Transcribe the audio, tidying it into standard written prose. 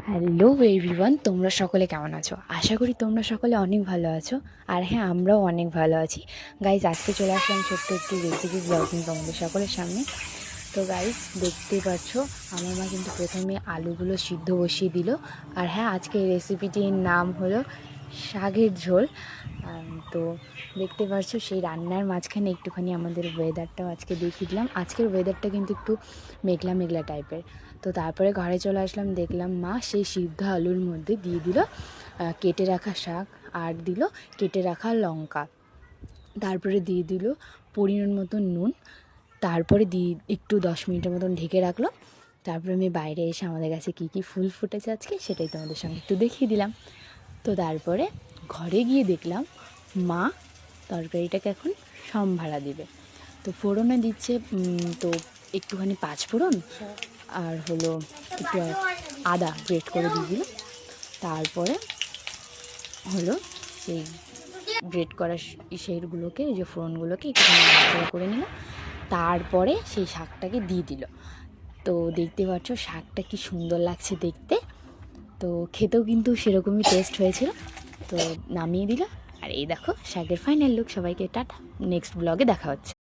Hello everyone, তোমরা সকলে কেমন আছো? আশা করি তোমরা সকলে অনেক ভালো আছো। আর হ্যাঁ, আমরাও অনেক ভালো আছি। গাইজ, আজকে চলে আসলাম ছোট্ট একটি রেসিপি ব্লগ নিয়ে তোমাদের সকলের সামনে। তো গাইজ, দেখতেই পাচ্ছ আমার মা কিন্তু প্রথমে আলুগুলো সিদ্ধ বসিয়ে দিল। আর হ্যাঁ, আজকে রেসিপিটির নাম হলো শাকের ঝোল। তো দেখতে পাচ্ছ সেই রান্নার মাঝখানে একটুখানি আমাদের ওয়েদারটাও আজকে দেখিয়ে দিলাম। আজকের ওয়েদারটা কিন্তু একটু মেঘলা মেঘলা টাইপের। তো তারপরে ঘরে চলে আসলাম, দেখলাম মা সেই সিদ্ধ আলুর মধ্যে দিয়ে দিল কেটে রাখা শাক, আর দিল কেটে রাখা লঙ্কা, তারপরে দিয়ে দিল পরিমাণ মতন নুন, তারপরে একটু 10 মিনিটের মতন ঢেকে রাখলো। তারপরে আমি বাইরে এসে আমাদের কাছে কী কী ফুল ফুটেছে আজকে সেটাই তোমাদের সঙ্গে একটু দেখিয়ে দিলাম। তো তারপরে ঘরে গিয়ে দেখলাম মা তরকারিটাকে এখন সম্ভারা দিবে। তো ফোড়নে দিচ্ছে, তো একটুখানি পাঁচফোড়ন আর হলো একটু আদা গ্রেট করে দিয়ে দিল। তারপরে হলো সেই গ্রেট করা সেইগুলোকে, যে ফোড়নগুলোকে একটুখানি নাড়াচাড়া করে নিল। তারপরে সেই শাকটাকে দিয়ে দিল। তো দেখতে পাচ্ছ শাকটা কি সুন্দর লাগছে দেখতে। তো খেতেও কিন্তু সেরকমই টেস্ট হয়েছিল। তো নামিয়ে দিল। আর এই দেখো শাকের ফাইনাল লুক। সবাইকে টাটা, নেক্সট ব্লগে দেখা হচ্ছে।